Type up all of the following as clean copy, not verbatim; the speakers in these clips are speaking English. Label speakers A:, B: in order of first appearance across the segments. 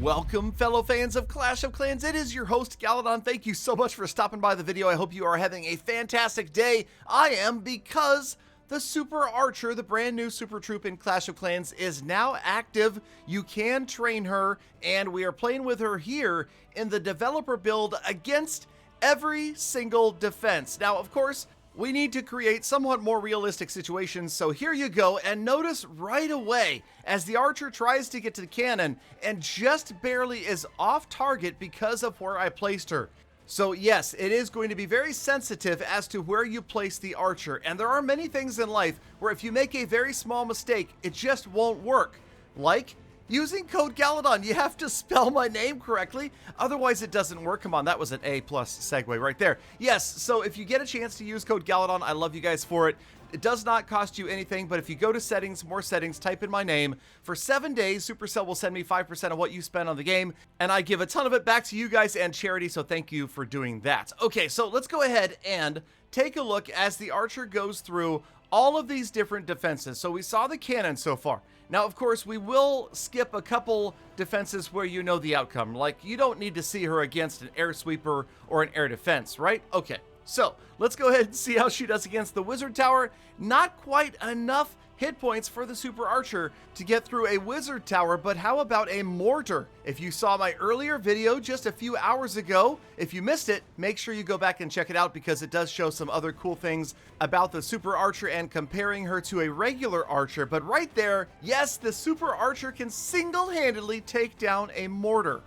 A: Welcome, fellow fans of Clash of Clans. It is your host, Galadon. Thank you so much for stopping by the video. I hope you are having a fantastic day. I am, because the Super Archer, the brand new Super Troop in Clash of Clans, is now active. You can train her, and we are playing with her here in the developer build against every single defense. Now, of course, we need to create somewhat more realistic situations, so here you go, and notice right away as the archer tries to get to the cannon and just barely is off target because of where I placed her. So yes, it is going to be very sensitive as to where you place the archer, and there are many things in life where if you make a very small mistake, it just won't work. Like using code Galadon. You have to spell my name correctly, otherwise it doesn't work. Come on, that was an A+ segue right there. Yes, so if you get a chance to use code Galadon, I love you guys for it. It does not cost you anything, but if you go to settings, more settings, type in my name, for 7 days, Supercell will send me 5% of what you spend on the game, and I give a ton of it back to you guys and charity, so thank you for doing that. Okay, so let's go ahead and take a look as the archer goes through all of these different defenses. So we saw the cannon so far. Now, of course, we will skip a couple defenses where you know the outcome. Like, you don't need to see her against an air sweeper or an air defense, right? Okay, so let's go ahead and see how she does against the wizard tower. Not quite enough hit points for the Super Archer to get through a wizard tower, but how about a mortar? If you saw my earlier video just a few hours ago, if you missed it, make sure you go back and check it out because it does show some other cool things about the Super Archer and comparing her to a regular archer. But right there, yes, the Super Archer can single-handedly take down a mortar.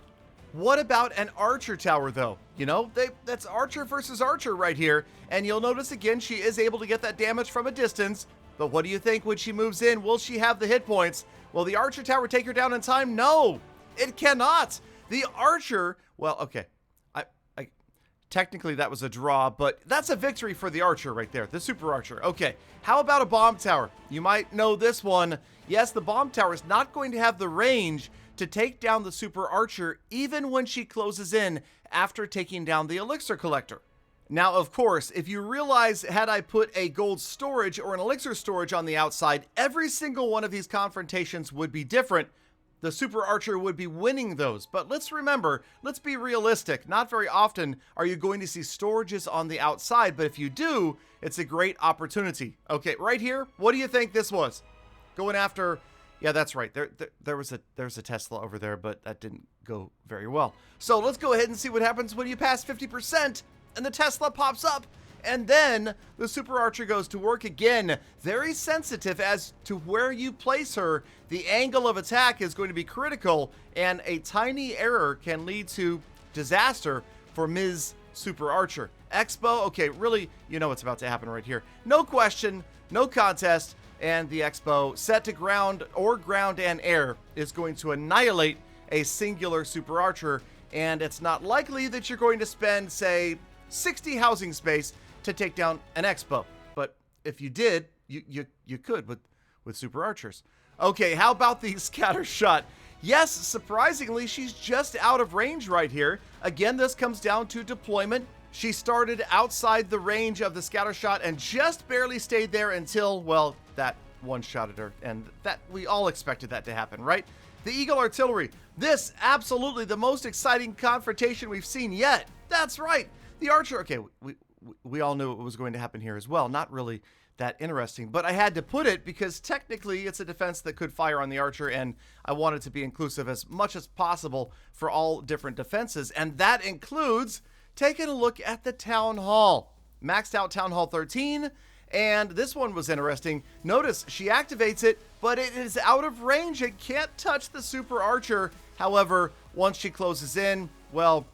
A: What about an archer tower though? You know, that's archer versus archer right here. And you'll notice again, she is able to get that damage from a distance. But what do you think when she moves in? Will she have the hit points? Will the archer tower take her down in time? No, it cannot. The archer, well, okay. Technically that was a draw, but that's a victory for the archer right there, the Super Archer. Okay, how about a bomb tower? You might know this one. Yes, the bomb tower is not going to have the range to take down the Super Archer even when she closes in after taking down the elixir collector. Now, of course, if you realize had I put a gold storage or an elixir storage on the outside, every single one of these confrontations would be different. The Super Archer would be winning those. But let's remember, let's be realistic. Not very often are you going to see storages on the outside, but if you do, it's a great opportunity. Okay, right here, what do you think this was? Going after, yeah, that's right. There's a Tesla over there, but that didn't go very well. So let's go ahead and see what happens when you pass 50% and the Tesla pops up. And then the Super Archer goes to work again. Very sensitive as to where you place her. The angle of attack is going to be critical, and a tiny error can lead to disaster for Ms. Super Archer. Expo, okay, really, you know what's about to happen right here. No question, no contest, and the Expo set to ground or ground and air is going to annihilate a singular Super Archer, and it's not likely that you're going to spend, say, 60 housing space to take down an Expo. But if you did, you could with Super Archers. Okay, how about the scatter shot? Yes, surprisingly, she's just out of range right here. Again, this comes down to deployment. She started outside the range of the scatter shot and just barely stayed there until, well, that one-shotted her. And that we all expected that to happen, right? The Eagle Artillery. This, absolutely the most exciting confrontation we've seen yet. That's right. The Archer, okay, we all knew it was going to happen here as well. Not really that interesting, but I had to put it because technically it's a defense that could fire on the Archer, and I wanted to be inclusive as much as possible for all different defenses, and that includes taking a look at the Town Hall. Maxed out Town Hall 13, and this one was interesting. Notice she activates it, but it is out of range. It can't touch the Super Archer. However, once she closes in, well,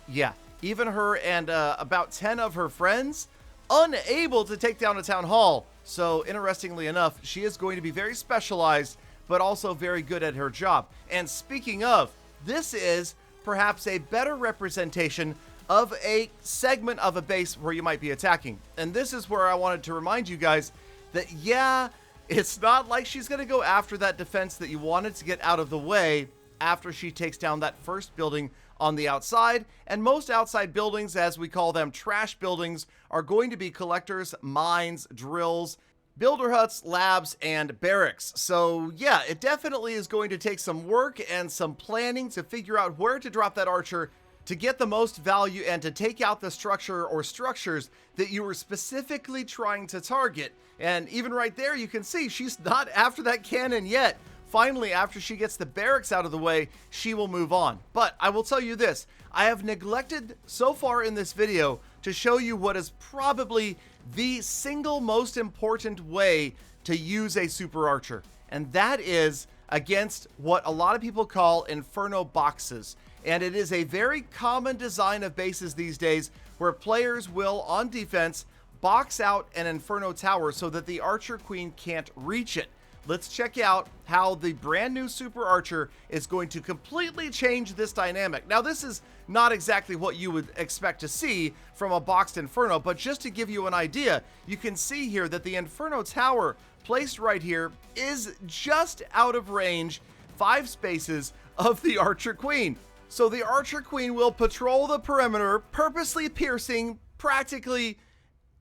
A: yeah. Even her and about 10 of her friends unable to take down a town hall. So interestingly enough, she is going to be very specialized, but also very good at her job. And speaking of, this is perhaps a better representation of a segment of a base where you might be attacking. And this is where I wanted to remind you guys that, yeah, it's not like she's going to go after that defense that you wanted to get out of the way after she takes down that first building on the outside. And most outside buildings, as we call them, trash buildings, are going to be collectors, mines, drills, builder huts, labs, and barracks. So yeah, it definitely is going to take some work and some planning to figure out where to drop that archer to get the most value and to take out the structure or structures that you were specifically trying to target. And even right there, you can see she's not after that cannon yet. Finally, after she gets the barracks out of the way, she will move on. But I will tell you this, I have neglected so far in this video to show you what is probably the single most important way to use a super archer. And that is against what a lot of people call inferno boxes. And it is a very common design of bases these days where players will, on defense, box out an inferno tower so that the archer queen can't reach it. Let's check out how the brand new super archer is going to completely change this dynamic. Now, this is not exactly what you would expect to see from a boxed inferno, but just to give you an idea, you can see here that the inferno tower placed right here is just out of range 5 spaces of the archer queen. So the archer queen will patrol the perimeter, purposely piercing practically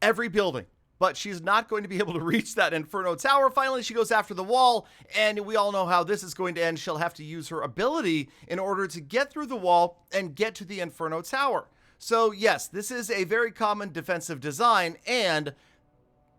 A: every building. But she's not going to be able to reach that inferno tower. Finally, she goes after the wall, and we all know how this is going to end. She'll have to use her ability in order to get through the wall and get to the inferno tower. So yes, this is a very common defensive design, and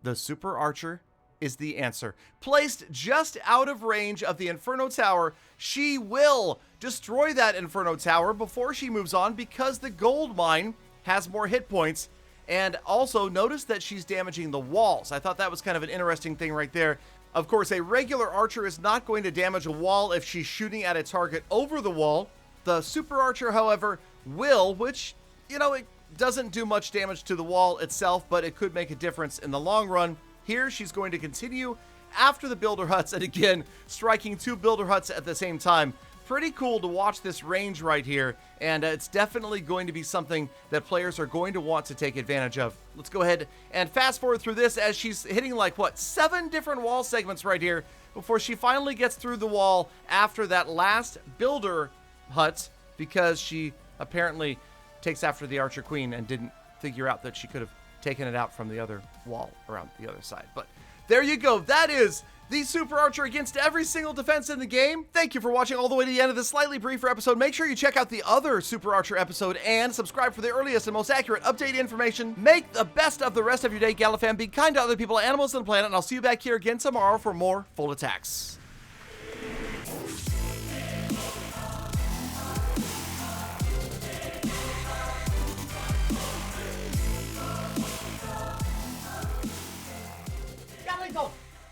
A: the super archer is the answer. Placed just out of range of the inferno tower, she will destroy that inferno tower before she moves on because the gold mine has more hit points. And also notice that she's damaging the walls. I thought that was kind of an interesting thing right there. Of course, a regular archer is not going to damage a wall if she's shooting at a target over the wall. The super archer, however, will, which, you know, it doesn't do much damage to the wall itself, but it could make a difference in the long run. Here, she's going to continue after the builder huts, and again, striking 2 builder huts at the same time. Pretty cool to watch this range right here, and it's definitely going to be something that players are going to want to take advantage of. Let's go ahead and fast forward through this as she's hitting like, what, 7 different wall segments right here before she finally gets through the wall after that last builder hut, because she apparently takes after the archer queen and didn't figure out that she could have taken it out from the other wall around the other side. But there you go. That is the super archer against every single defense in the game. Thank you for watching all the way to the end of this slightly briefer episode. Make sure you check out the other super archer episode and subscribe for the earliest and most accurate updated information. Make the best of the rest of your day, Galafam. Be kind to other people, animals, and the planet, and I'll see you back here again tomorrow for more full attacks.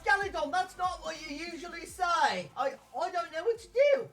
B: Galadon, that's not what you usually say. I don't know what to do.